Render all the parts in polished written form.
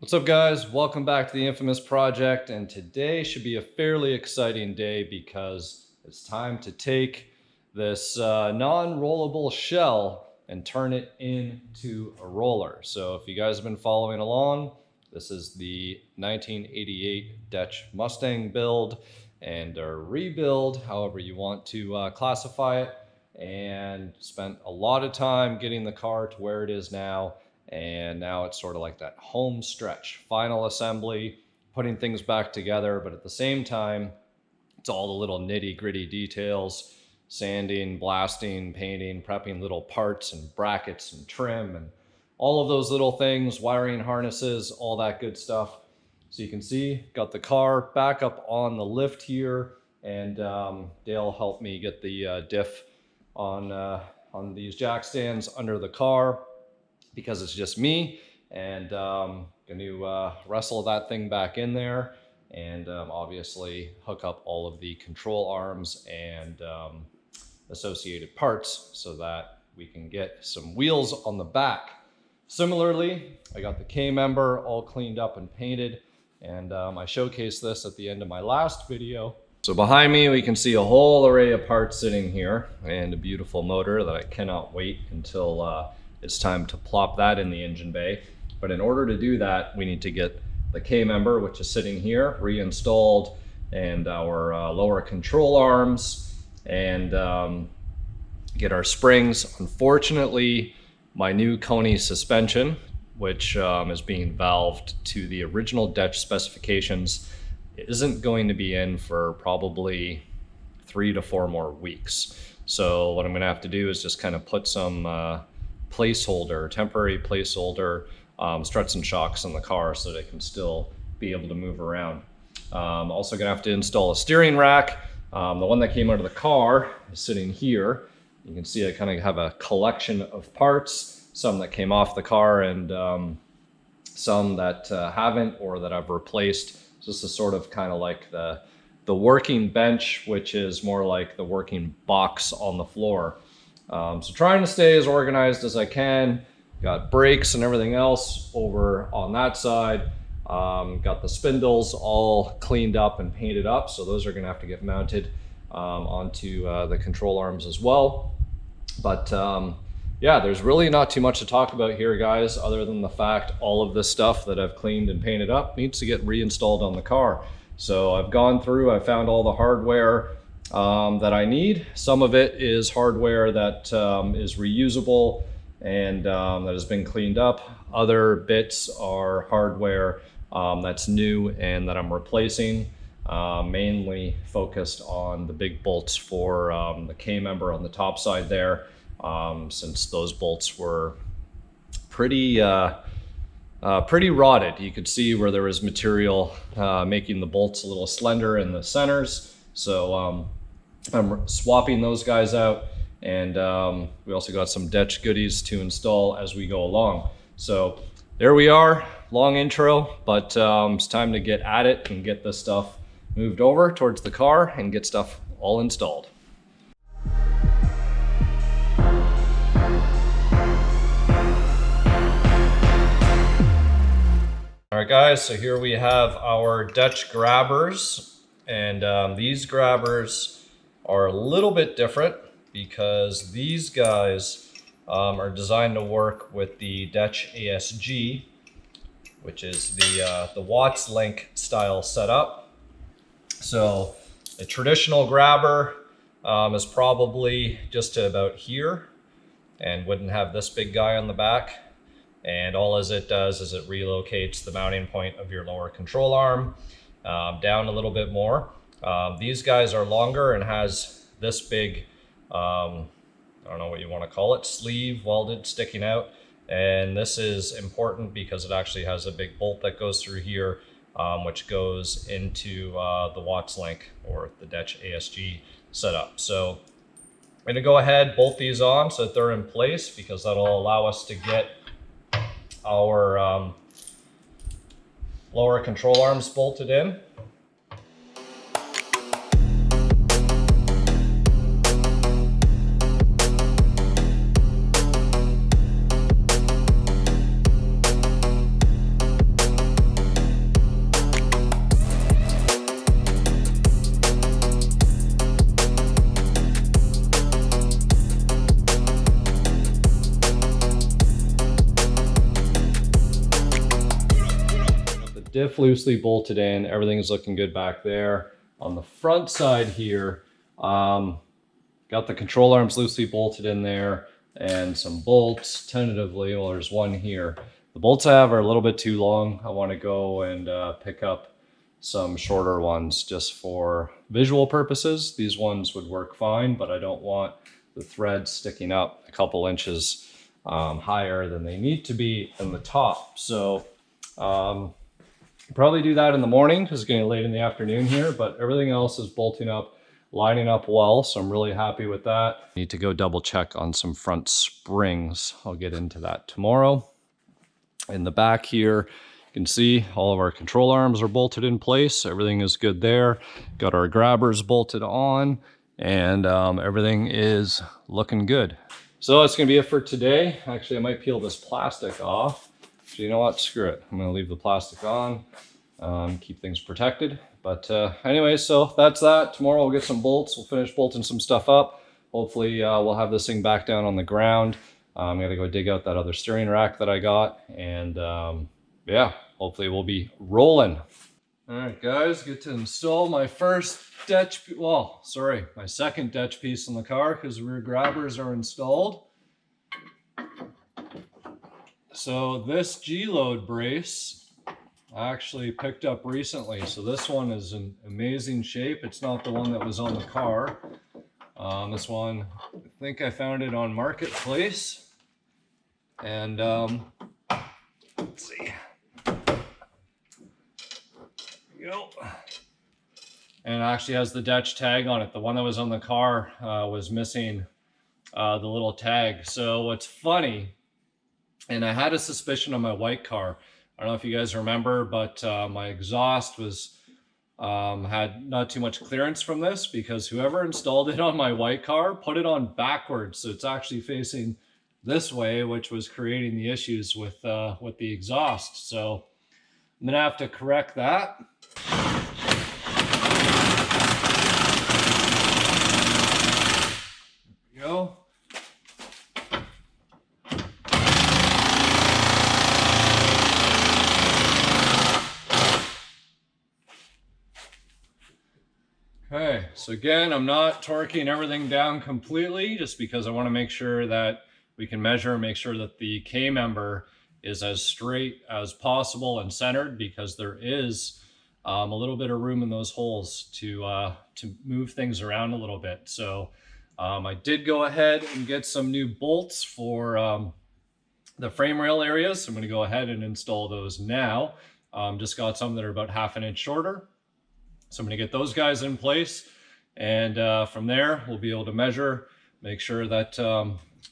What's up, guys? Welcome back to the infamous project, and today should be a fairly exciting day because it's time to take this non-rollable shell and turn it into a roller. So if you guys have been following along, this is the 1988 DECH Mustang build and a rebuild, however you want to classify it, and spent a lot of time getting the car to where it is now. And now it's sort of like that home stretch, final assembly, putting things back together, but at the same time, it's all the little nitty gritty details, sanding, blasting, painting, prepping little parts and brackets and trim and all of those little things, wiring harnesses, all that good stuff. So you can see, got the car back up on the lift here, and Dale helped me get the diff on these jack stands under the car, because it's just me, and going to wrestle that thing back in there and obviously hook up all of the control arms and associated parts so that we can get some wheels on the back. Similarly, I got the K-member all cleaned up and painted, and I showcased this at the end of my last video. So behind me, we can see a whole array of parts sitting here and a beautiful motor that I cannot wait until it's time to plop that in the engine bay. But in order to do that, we need to get the K-member, which is sitting here, reinstalled, and our lower control arms, and get our springs. Unfortunately, my new Koni suspension, which is being valved to the original DECH specifications, isn't going to be in for probably 3 to 4 more weeks. So what I'm gonna have to do is just kind of put some temporary placeholder struts and shocks in the car so that it can still be able to move around. Also gonna have to install a steering rack. The one that came out of the car is sitting here. You can see I kind of have a collection of parts, some that came off the car and some that haven't, or that I've replaced. So this is sort of kind of like the working bench, which is more like the working box on the floor. So trying to stay as organized as I can. Got brakes and everything else over on that side. Got the spindles all cleaned up and painted up, so those are gonna have to get mounted onto the control arms as well. But yeah, there's really not too much to talk about here, guys, other than the fact all of this stuff that I've cleaned and painted up needs to get reinstalled on the car. So I've gone through, I found all the hardware that I need. Some of it is hardware that is reusable and that has been cleaned up. Other bits are hardware that's new and that I'm replacing, mainly focused on the big bolts for the K-member on the top side there, since those bolts were pretty rotted. You could see where there was material making the bolts a little slender in the centers. So I'm swapping those guys out, and we also got some DECH goodies to install as we go along. So there we are, long intro, but it's time to get at it and get this stuff moved over towards the car and get stuff all installed. All right, guys, so here we have our DECH grabbers, and these grabbers are a little bit different because these guys are designed to work with the DECH ASG, which is the Watts link style setup. So a traditional grabber is probably just to about here and wouldn't have this big guy on the back. And all as it does is it relocates the mounting point of your lower control arm down a little bit more. These guys are longer and has this big, I don't know what you want to call it, sleeve welded sticking out. And this is important because it actually has a big bolt that goes through here, which goes into the Watts link or the DECH ASG setup. So I'm going to go ahead, bolt these on so that they're in place, because that'll allow us to get our lower control arms bolted in. diff loosely bolted in. Everything's looking good back there. On the front side here, got the control arms loosely bolted in there and some bolts tentatively. Well, there's one here. The bolts I have are a little bit too long. I want to go and pick up some shorter ones just for visual purposes. These ones would work fine, but I don't want the threads sticking up a couple inches higher than they need to be in the top. So probably do that in the morning because it's getting late in the afternoon here, but everything else is bolting up, lining up well. So I'm really happy with that. Need to go double check on some front springs. I'll get into that tomorrow. In the back here, you can see all of our control arms are bolted in place. Everything is good there. Got our grabbers bolted on, and everything is looking good. So that's gonna be it for today. Actually, I might peel this plastic off. So you know what, screw it. I'm gonna leave the plastic on, keep things protected. But anyway, so that's that. Tomorrow we'll get some bolts. We'll finish bolting some stuff up. Hopefully we'll have this thing back down on the ground. I'm gonna go dig out that other steering rack that I got, and yeah, hopefully we'll be rolling. All right, guys, get to install my first DECH, well, sorry, my second DECH piece in the car because the rear grabbers are installed. So this G-load brace I actually picked up recently. So this one is in amazing shape. It's not the one that was on the car. This one, I think I found it on Marketplace. And let's see. Go. And it actually has the DECH tag on it. The one that was on the car was missing the little tag. So what's funny, and I had a suspicion on my white car. I don't know if you guys remember, but my exhaust was had not too much clearance from this because whoever installed it on my white car put it on backwards. So it's actually facing this way, which was creating the issues with the exhaust. So I'm gonna have to correct that. There we go. Okay, so again, I'm not torquing everything down completely just because I want to make sure that we can measure and make sure that the K-member is as straight as possible and centered, because there is a little bit of room in those holes to move things around a little bit. So I did go ahead and get some new bolts for the frame rail areas. So I'm going to go ahead and install those now. Just got some that are about 1/2 inch shorter. So I'm going to get those guys in place, and from there we'll be able to measure, make sure that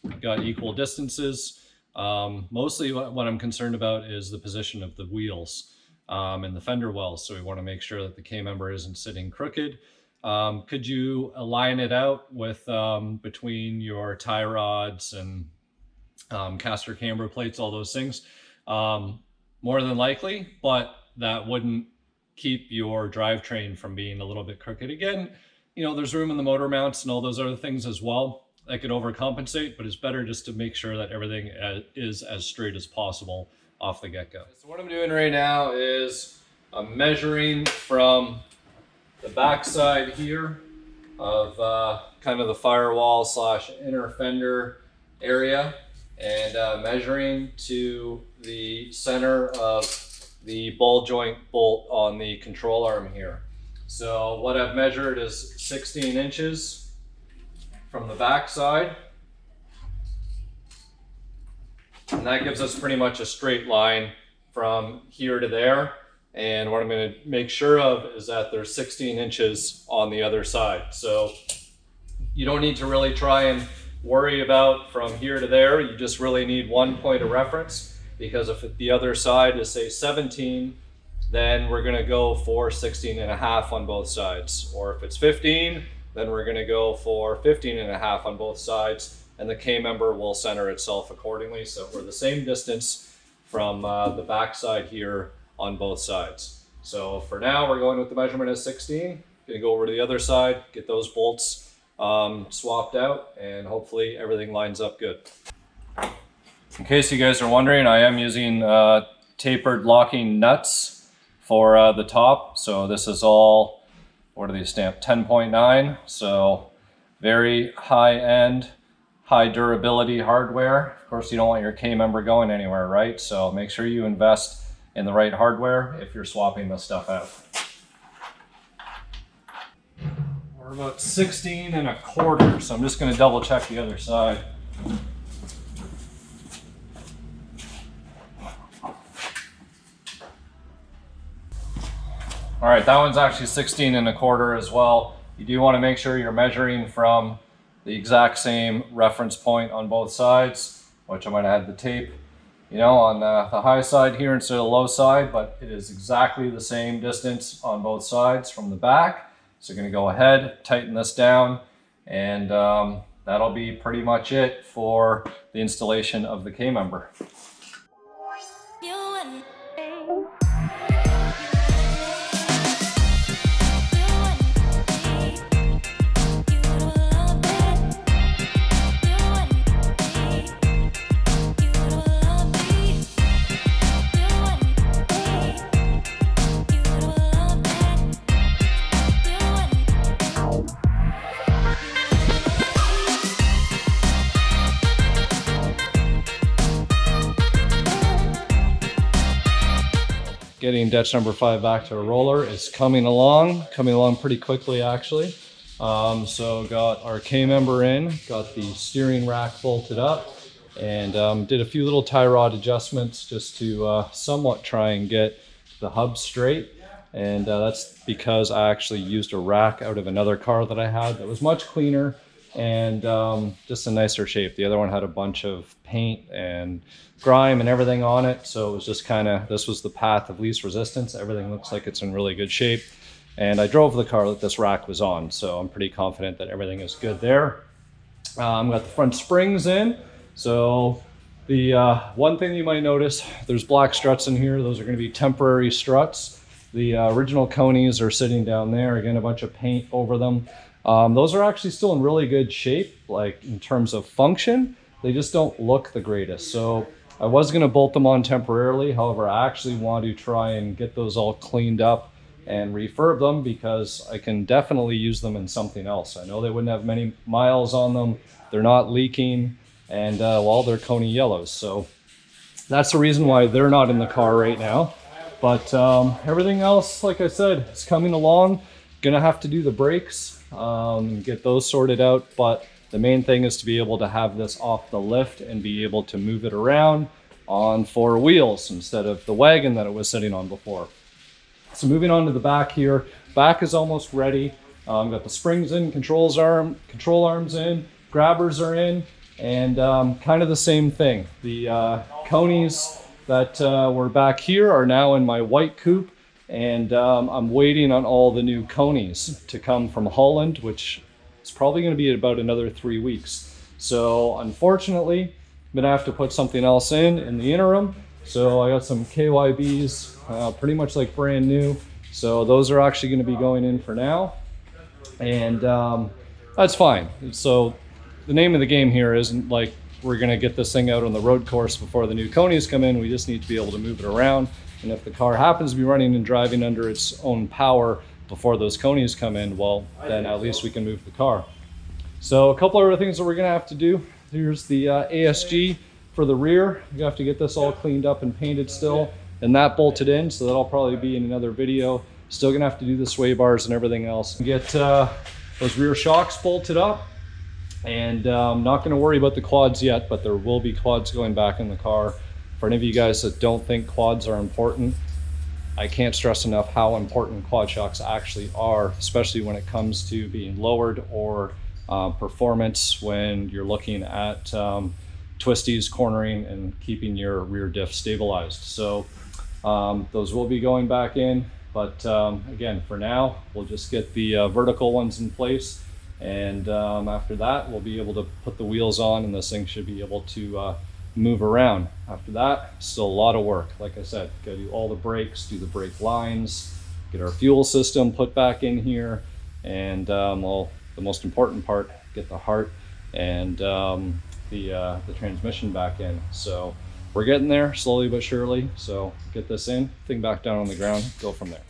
we've got equal distances. Mostly what I'm concerned about is the position of the wheels and the fender wells. So we want to make sure that the K-member isn't sitting crooked. Could you align it out with between your tie rods and caster camber plates, all those things? More than likely, but that wouldn't keep your drivetrain from being a little bit crooked. Again, you know, there's room in the motor mounts and all those other things as well that could overcompensate, but it's better just to make sure that everything is as straight as possible off the get-go. So what I'm doing right now is I'm measuring from the backside here of kind of the firewall / inner fender area, and measuring to the center of the ball joint bolt on the control arm here. So what I've measured is 16 inches from the back side, and that gives us pretty much a straight line from here to there. And what I'm going to make sure of is that there's 16 inches on the other side. So you don't need to really try and worry about from here to there. You just really need one point of reference, because if the other side is say 17, then we're going to go for 16.5 on both sides. Or if it's 15, then we're going to go for 15.5 on both sides, and the K-member will center itself accordingly. So we're the same distance from the back side here on both sides. So for now, we're going with the measurement as 16. Going to go over to the other side, get those bolts swapped out, and hopefully everything lines up good. In case you guys are wondering, I am using tapered locking nuts for the top. So this is all, what are these stamped? 10.9. So very high end, high durability hardware. Of course, you don't want your K-member going anywhere, right? So make sure you invest in the right hardware if you're swapping this stuff out. We're about 16.25, so I'm just going to double check the other side. All right, that one's actually 16.25 as well. You do want to make sure you're measuring from the exact same reference point on both sides, which I might add the tape, you know, on the high side here instead of the low side, but it is exactly the same distance on both sides from the back. So you're going to go ahead, tighten this down, and that'll be pretty much it for the installation of the K-member. Getting DECH number 5 back to a roller is coming along pretty quickly actually. So got our K-member in, got the steering rack bolted up, and did a few little tie rod adjustments just to somewhat try and get the hub straight. And that's because I actually used a rack out of another car that I had that was much cleaner and just a nicer shape. The other one had a bunch of paint and grime and everything on it, so it was just kind of, this was the path of least resistance. Everything looks like it's in really good shape, and I drove the car that this rack was on, so I'm pretty confident that everything is good there. Got the front springs in. So the one thing you might notice, there's black struts in here. Those are going to be temporary struts. The original conies are sitting down there. Again, a bunch of paint over them. Those are actually still in really good shape, like in terms of function. They just don't look the greatest. So I was going to bolt them on temporarily. However, I actually want to try and get those all cleaned up and refurb them because I can definitely use them in something else. I know they wouldn't have many miles on them. They're not leaking, and well, they're Coney yellows. So that's the reason why they're not in the car right now. But everything else, like I said, is coming along. Gonna have to do the brakes, get those sorted out. But the main thing is to be able to have this off the lift and be able to move it around on 4 wheels instead of the wagon that it was sitting on before. So moving on to the back here, back is almost ready. Got the springs in, control arms in, grabbers are in, and kind of the same thing. The conies that were back here are now in my white coupe, and I'm waiting on all the new conies to come from Holland, which is probably going to be about another 3 weeks. So unfortunately, I'm gonna have to put something else in the interim. So I got some KYBs, pretty much like brand new. So those are actually going to be going in for now, and that's fine. So the name of the game here isn't like we're going to get this thing out on the road course before the new conies come in. We just need to be able to move it around. And if the car happens to be running and driving under its own power before those conies come in, well, then at least we can move the car. So a couple other things that we're going to have to do. Here's the ASG for the rear. You have to get this all cleaned up and painted still, and that bolted in, so that'll probably be in another video. Still gonna have to do the sway bars and everything else. Get those rear shocks bolted up, and I'm not gonna worry about the quads yet, but there will be quads going back in the car. For any of you guys that don't think quads are important, I can't stress enough how important quad shocks actually are, especially when it comes to being lowered or performance when you're looking at twisties, cornering, and keeping your rear diff stabilized. So those will be going back in, but again, for now, we'll just get the vertical ones in place, and after that, we'll be able to put the wheels on, and this thing should be able to move around. After that, still a lot of work. Like I said, gotta do all the brakes, do the brake lines, get our fuel system put back in here, and well, the most important part, get the heart and the transmission back in. So we're getting there slowly but surely. So get this in, thing back down on the ground, go from there.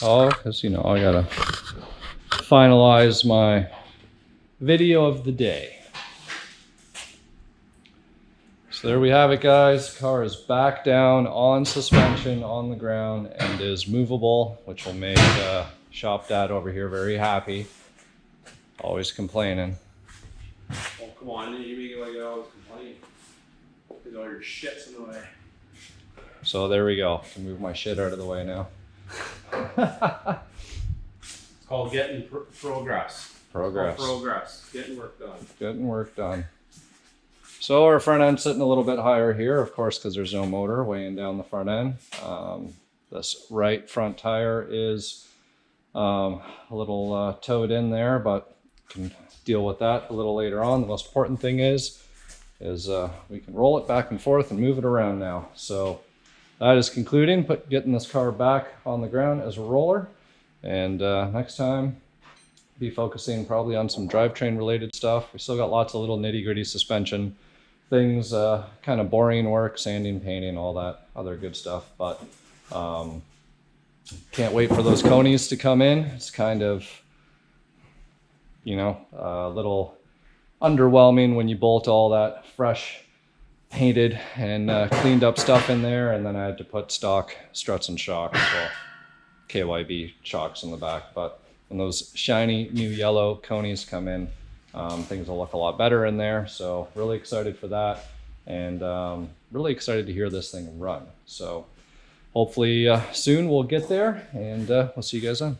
Oh, because you know, I gotta finalize my video of the day. So there we have it, guys. Car is back down on suspension on the ground and is movable, which will make shop dad over here very happy. Always complaining. Oh, come on, you make it like I always complain. Because all your shit's in the way. So there we go. I can move my shit out of the way now. It's called getting progress. Progress. Progress. Getting work done. Getting work done. So our front end's sitting a little bit higher here, of course, because there's no motor weighing down the front end. This right front tire is a little towed in there, but can deal with that a little later on. The most important thing is we can roll it back and forth and move it around now. So that is concluding, getting this car back on the ground as a roller. And next time, be focusing probably on some drivetrain related stuff. We still got lots of little nitty gritty suspension things, kind of boring work, sanding, painting, all that other good stuff. But can't wait for those conies to come in. It's kind of, you know, a little underwhelming when you bolt all that fresh painted and cleaned up stuff in there, and then I had to put stock struts and shocks, well, KYB shocks in the back. But when those shiny new yellow conies come in, things will look a lot better in there. So really excited for that, and really excited to hear this thing run. So hopefully soon we'll get there, and we'll see you guys then.